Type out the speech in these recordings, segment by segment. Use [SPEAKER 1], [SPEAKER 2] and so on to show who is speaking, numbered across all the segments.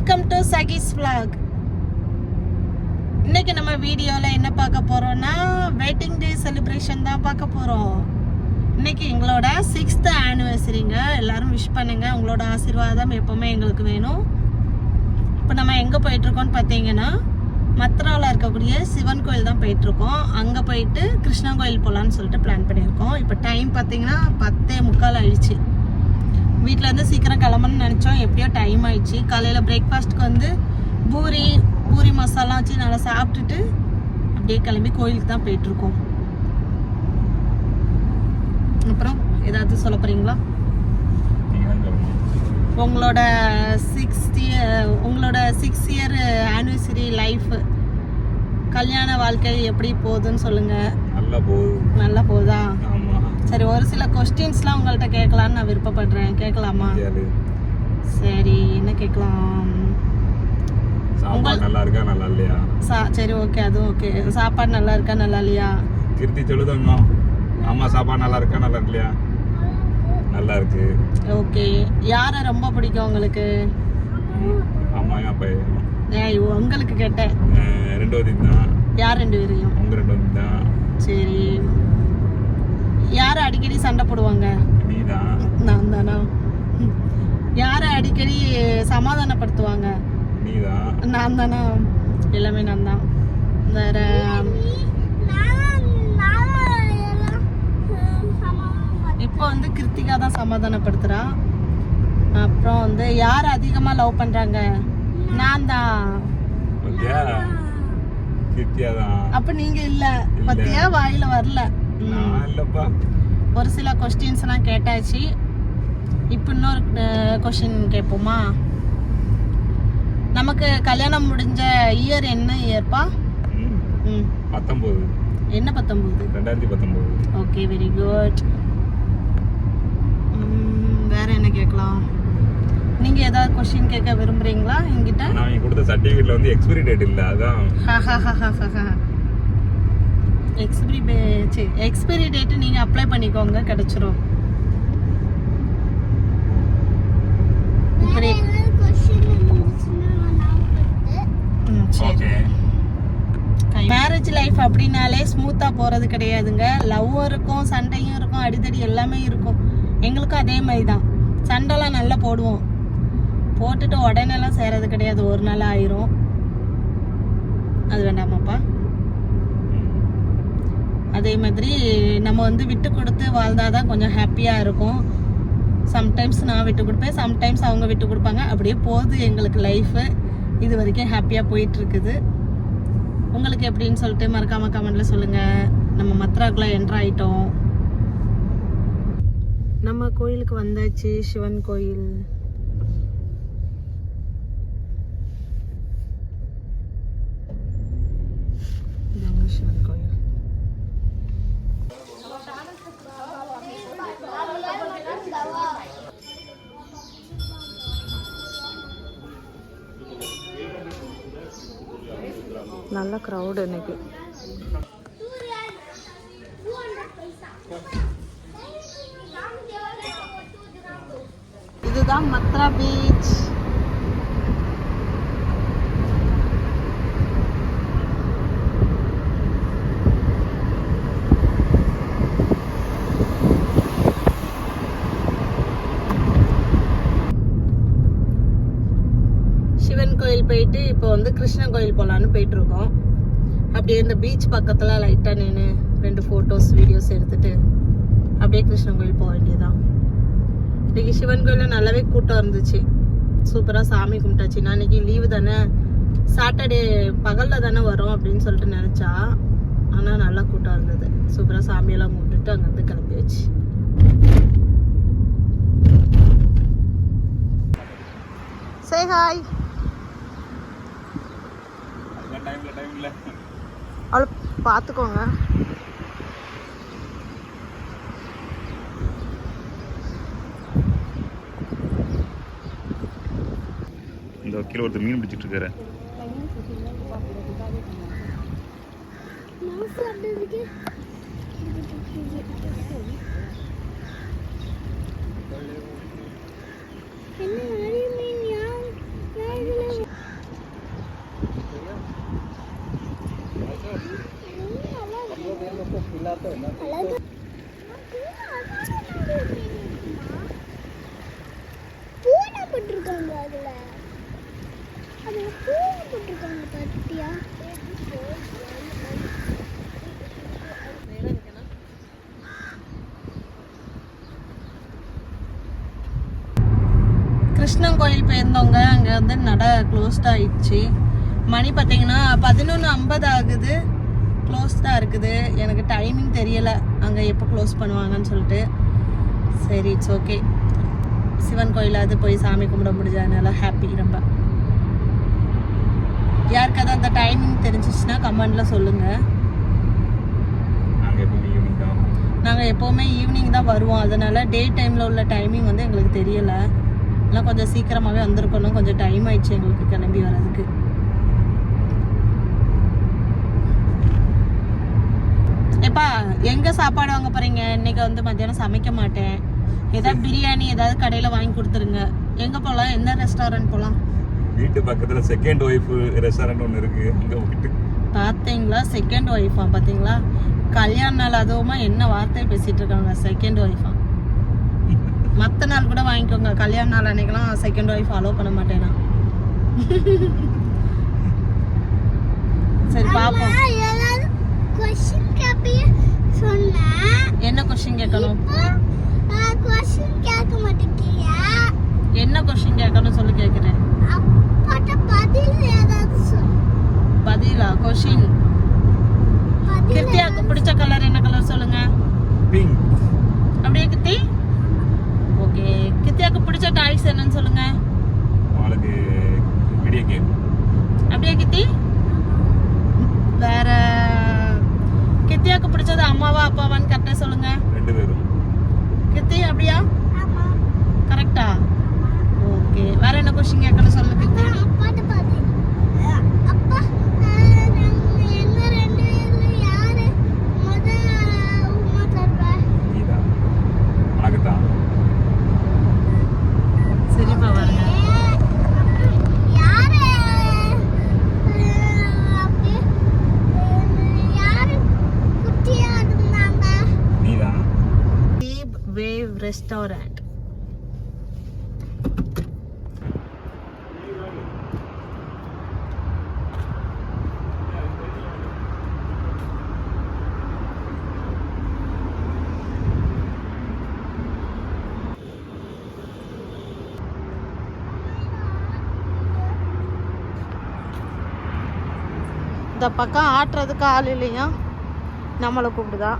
[SPEAKER 1] Welcome to சகிஸ் vlog. இன்னைக்கு நம்ம வீடியோவில் என்ன பார்க்க போகிறோம்னா வெட்டிங் டே செலிப்ரேஷன் தான் பார்க்க போகிறோம். இன்னைக்கு எங்களோட 6th ஆனிவர்சரிங்க. எல்லாரும் விஷ் பண்ணுங்க. உங்களோட ஆசீர்வாதம் எப்போவுமே எங்களுக்கு வேணும். இப்போ நம்ம எங்கே போயிட்டுருக்கோம்னு பார்த்தீங்கன்னா மத்ராவில் இருக்கக்கூடிய சிவன் கோயில் தான் போயிட்டுருக்கோம். அங்கே போயிட்டு கிருஷ்ணா கோயில் போகலான்னு சொல்லிட்டு பிளான் பண்ணியிருக்கோம். இப்போ டைம் பார்த்தீங்கன்னா 10:45 ஆயிடுச்சு. வீட்டில் இருந்து சீக்கிரம் கிளம்பணும்னு நினச்சோம். எப்படியோ டைம் ஆயிடுச்சு. காலையில் பிரேக்ஃபாஸ்ட்டுக்கு வந்து பூரி மசாலா வச்சு நல்லா சாப்பிட்டுட்டு அப்படியே கிளம்பி கோயிலுக்கு தான் போயிட்டுருக்கோம். அப்புறம் ஏதாவது சொல்ல போகிறீங்களா? உங்களோட 6 இயர் ஆனிவர்சரி லைஃப் கல்யாண வாழ்க்கை எப்படி போகுதுன்னு சொல்லுங்க. நல்லா போகுதா? சரி, ஒரு சில கொஸ்டின்ஸ்லாம் உங்கள்கிட்ட கேட்கலான்னு நான் விருப்பப்படுறேன். கேட்கலாமா? சரி, என்ன கேட்கலாம்?
[SPEAKER 2] நல்லா இருக்கா நல்லா இல்லையா?
[SPEAKER 1] சரி, ஓகே, அதுவும் ஓகே. சாப்பாடு நல்லா இருக்கா நல்லா இல்லையா?
[SPEAKER 2] கீர்த்தி சொல்லுதங்க. ஆமா, சாப்பாடு நல்லா இருக்கா நல்லா இல்லையா? நல்லா இருக்கு.
[SPEAKER 1] ஓகே. யாரை ரொம்ப பிடிக்கும் உங்களுக்கு?
[SPEAKER 2] ஆமா, என் பையன்.
[SPEAKER 1] உங்களுக்கு கேட்டேன்.
[SPEAKER 2] 2 பேரும் தான்.
[SPEAKER 1] யார் 2 பேரையும்?
[SPEAKER 2] உங்க 2 பேரும் தான்.
[SPEAKER 1] சரி, யாரை அடிக்கடி சண்டை போடுவாங்க?
[SPEAKER 2] நீதான்.
[SPEAKER 1] நான் தானா? யாரை அடிக்கடி சமாதானப்படுத்துவாங்க?
[SPEAKER 2] நீதான்.
[SPEAKER 1] நான் தானா? எல்லாமே நான் தான். வேற இப்போ வந்து கிருத்திகா தான் சமாதானப்படுத்துறா. அப்புறம் வந்து யார் அதிகமா லவ் பண்றாங்க? நான் தான். அப்ப நீங்க இல்ல பத்தியா? வாயில வரல. ஒரு சில கொஸ்டின்ஸ் எல்லாம் கேட்டாச்சு. இப்போ இன்னொரு கொஸ்டின் கேட்போமா? நமக்கு கல்யாணம் முடிஞ்ச இயர் என்ன இயர்ப்பா?
[SPEAKER 2] 19.
[SPEAKER 1] என்ன 19?
[SPEAKER 2] 2019.
[SPEAKER 1] Okay, very good. வேற என்ன கேட்கலாம்? நீங்க ஏதாவது கொஸ்டின் கேட்க விரும்புறீங்களா என்கிட்ட?
[SPEAKER 2] நான் கொடுத்த சர்டிபிகேட்ல வந்து எக்ஸ்பைரி டேட் இல்ல, அதான்.
[SPEAKER 1] எக்ஸ்பைரி டேட் நீங்க அப்ளை பண்ணிக்கோங்க, கிடைச்சிரும். மேரேஜ் லைஃப் அப்படின்னாலே ஸ்மூத்தா போறது கிடையாதுங்க. லவ்வும் இருக்கும், சண்டையும் இருக்கும், அடிதடி எல்லாமே இருக்கும். எங்களுக்கும் அதே மாதிரி தான். சண்டைலாம் நல்லா போடுவோம். போட்டுட்டு உடனேலாம் சேரது கிடையாது. ஒரு நாள் ஆயிரும். அது வேண்டாமாப்பா? அதே மாதிரி நம்ம வந்து விட்டு கொடுத்து வாழ்ந்தாதான் கொஞ்சம் ஹாப்பியா இருக்கும். சம்டைம்ஸ் நான் விட்டு கொடுப்பேன், சம்டைம்ஸ் அவங்க விட்டு கொடுப்பாங்க. அப்படியே போகுது எங்களுக்கு லைஃபு. இது வரைக்கும் ஹாப்பியாக போயிட்டு இருக்குது. உங்களுக்கு எப்படின்னு சொல்லிட்டு மறக்காம கமெண்ட்ல சொல்லுங்க. நம்ம மத்ராக்குள்ள என்ட்ரு ஆயிட்டோம். நம்ம கோயிலுக்கு வந்தாச்சு. சிவன் கோயில். சிவன் கோயில். நல்ல க்ரௌட் இன்னைக்கு. இதுதான் மத்ரா பீச். சிவன் கோயில் போயிட்டு இப்போ வந்து கிருஷ்ண கோயில் போகலான்னு போயிட்டு இருக்கோம். அப்படியே இந்த பீச் பக்கத்தில் லைட்டாக நின்று 2 ஃபோட்டோஸ் வீடியோஸ் எடுத்துட்டு அப்படியே கிருஷ்ண கோயில் போக வேண்டியதான். இன்னைக்கு சிவன் கோயிலில் நல்லாவே கூட்டம் இருந்துச்சு. சூப்பராக சாமி கும்பிட்டாச்சு. நான் இன்னைக்கு லீவு தானே, சாட்டர்டே பகலில் தானே வரோம் அப்படின்னு சொல்லிட்டு நினச்சா, ஆனால் நல்லா கூட்டம் இருந்தது. சூப்பராக சாமியெல்லாம் கும்பிட்டுட்டு அங்கேருந்து கிளம்பியாச்சு. Say hi. அவளை பார்த்துக்கோங்க.
[SPEAKER 2] இந்த கீழே ஒருத்தர் மீன் பிடிச்சிட்டு இருக்காரு.
[SPEAKER 3] போட்டுருக்காங்க அதுல. அது பூ போட்டுருக்காங்க பாத்தியா?
[SPEAKER 1] கிருஷ்ணன் கோயில் போயிருந்தவங்க அங்கே வந்து நட க்ளோஸ்ட் ஆயிடுச்சு. மணி பார்த்தீங்கன்னா 11:50 ஆகுது. க்ளோஸ்டாக இருக்குது. எனக்கு டைமிங் தெரியலை அங்கே எப்போ க்ளோஸ் பண்ணுவாங்கன்னு சொல்லிட்டு. சரி, இட்ஸ் ஓகே. சிவன் கோயிலாவது போய் சாமி கும்பிட முடிஞ்சதுனால ஹாப்பி ரொம்ப. யாருக்காவது அந்த டைமிங் தெரிஞ்சிச்சுன்னா கமெண்டில் சொல்லுங்கள். நாங்கள் எப்போவுமே ஈவினிங் தான் வருவோம். அதனால் டே டைமில் உள்ள டைமிங் வந்து எங்களுக்கு தெரியலை. எல்லாம் கொஞ்சம் சீக்கிரமாகவே வந்திருக்கணும். கொஞ்சம் டைம் ஆயிடுச்சு எங்களுக்கு கிளம்பி வர்றதுக்கு. எப்பா எங்கே சாப்பாடு வாங்க போகிறீங்க? இன்றைக்கி வந்து மத்தியானம் சமைக்க மாட்டேன். ஏதாவது பிரியாணி ஏதாவது கடையில் வாங்கி கொடுத்துருங்க. எங்கே போகலாம்? எந்த ரெஸ்டாரண்ட் போகலாம்?
[SPEAKER 2] வீட்டு பக்கத்தில் செகண்ட் ஒய்ஃப் ரெஸ்டாரண்ட் ஒன்று இருக்குது. அங்கே போயிட்டு
[SPEAKER 1] பார்த்தீங்களா? செகண்ட் ஒய்ஃபா? பார்த்தீங்களா? கல்யாண நாள் அதுவுமா என்ன வார்த்தை பேசிகிட்டு இருக்காங்க? செகண்ட் ஒய்ஃபா? மற்ற நாள் கூட வாங்கிக்கோங்க. கல்யாண நாள் அன்னைக்கெல்லாம் செகண்ட் ஒய்ஃப் அலோவ் பண்ண மாட்டேனா? சரி பாப்போம். என்ன கொஸ்டின் கேட்கணும்? என்ன கொஸ்டின் கேட்கணும் சொல்லு. கேட்குறேன். பதிலா? கொஸ்டின். கிருத்தியாவுக்கு பிடிச்ச கலர் என்ன கலர் சொல்லுங்க.
[SPEAKER 2] பிங்க்.
[SPEAKER 1] அப்படியே கிருத்தி? ஓகே. கிருத்தியாவுக்கு பிடிச்ச டாய்ஸ் என்னன்னு சொல்லுங்க.
[SPEAKER 2] அவளுக்கு வீடியோ கேம்.
[SPEAKER 1] அப்படியே கிருத்தி? வேற கிருத்தியாவுக்கு பிடிச்சது அம்மாவா அப்பாவான்னு கரெக்டாக சொல்லுங்க.
[SPEAKER 2] 2 பேரும்.
[SPEAKER 1] கிருத்தி அப்படியா? கரெக்டா? ஓகே. வேற என்ன கொஸ்டின் கேட்கணும் சொல்லு கிருத்தி. சரிப்பா பாருங்க. Wave Restaurant. இந்த பக்கம் ஆட்டுறதுக்கு ஆள் இல்லையா? நம்மளை கூப்பிடுதா?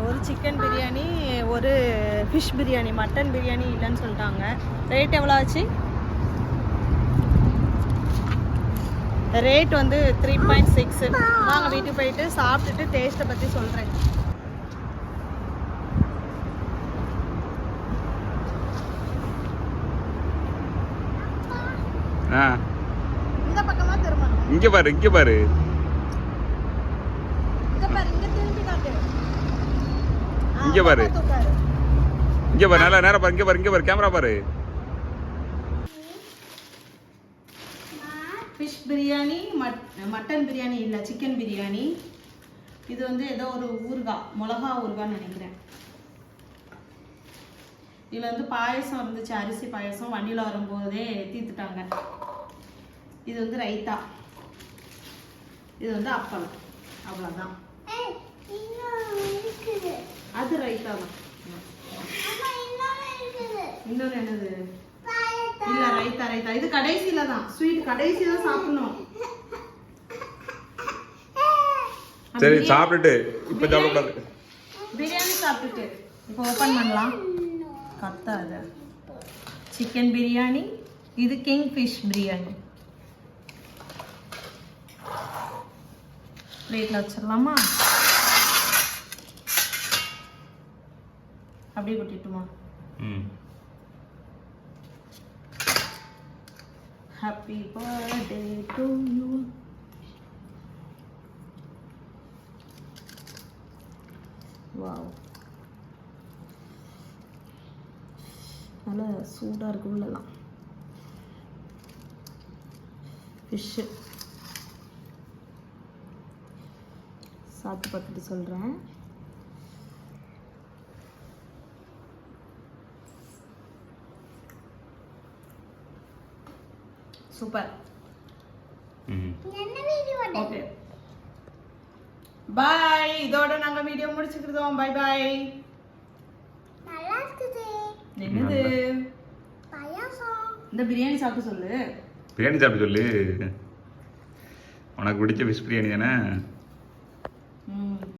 [SPEAKER 1] ஒரு சிக்கன் பிரியாணி, ஒரு ஃபிஷ் பிரியாணி, மட்டன் பிரியாணி இல்லைன்னு சொல்லிட்டாங்க. ரேட் எவ்வளோ ஆச்சு? ரேட் வந்து 3.6. வாங்க வீட்டுக்கு போயிட்டு சாப்பிட்டுட்டு டேஸ்ட்டை பற்றி சொல்கிறேன். இந்த பக்கமா திரும்பணும்.
[SPEAKER 2] இங்க பாரு, இங்க பாரு.
[SPEAKER 1] இங்க பாரு, இங்க திரும்பி காட்டு.
[SPEAKER 2] இங்க பாரு. இங்க பாரு, நல்லா நேரா பாரு. இங்க பாரு, இங்க பாரு. கேமரா பாரு.
[SPEAKER 1] ஃபிஷ் பிரியாணி, மட்டன் பிரியாணி இல்லை, சிக்கன் பிரியாணி. இது வந்து ஏதோ ஒரு ஊறுகாய், மிளகா ஊறுகான்னு நினைக்கிறேன். இதில் வந்து பாயசம் இருந்துச்சு, அரிசி பாயசம். வண்டியில் வரும்போதே தீர்த்துட்டாங்க. இது வந்து ரைத்தா. இது வந்து அப்பளம். அவ்வளோதான். அது ரைத்தா தான். இன்னொன்று என்னது? இல்ல, ரைத்தா. ரைத்தா இது கடைசியில தான். ஸ்வீட் கடைசியில தான் சாப்பிடணும்.
[SPEAKER 2] சரி, சாப்பிட்டுட்டு இப்ப சாப்பிடக்கூடாது.
[SPEAKER 1] பிரியாணி சாப்பிட்டுட்டு இப்போ ஓபன் பண்ணலாம். கத்தாத. சிக்கன் பிரியாணி. இது கிங் ஃபிஷ் பிரியாணி. பிளேட்ல வச்சிடலாமா? அப்படியே கொட்டிட்டுமா? Happy birthday to you. Wow, நல்லா சூடாக இருக்கு உள்ளலாம். ஃபிஷ்ஷு சாப்பிட்டு பார்த்துட்டு சொல்கிறேன். சூப்பர்.
[SPEAKER 3] என்ன வீடியோ
[SPEAKER 1] ஓகே பாய். இதோட நாங்கள் வீடியோ முடிச்சுக்கிறோம். Bye bye.
[SPEAKER 3] நல்லா இருக்குது.
[SPEAKER 1] என்னது
[SPEAKER 3] பாயாசம்.
[SPEAKER 1] இந்த பிரியாணி சாப்பிட்டு சொல்லு.
[SPEAKER 2] பிரியாணி சாப்பிட்டு சொல்லு. உனக்கு பிடிச்ச ஃபிஷ் பிரியாணி தானே?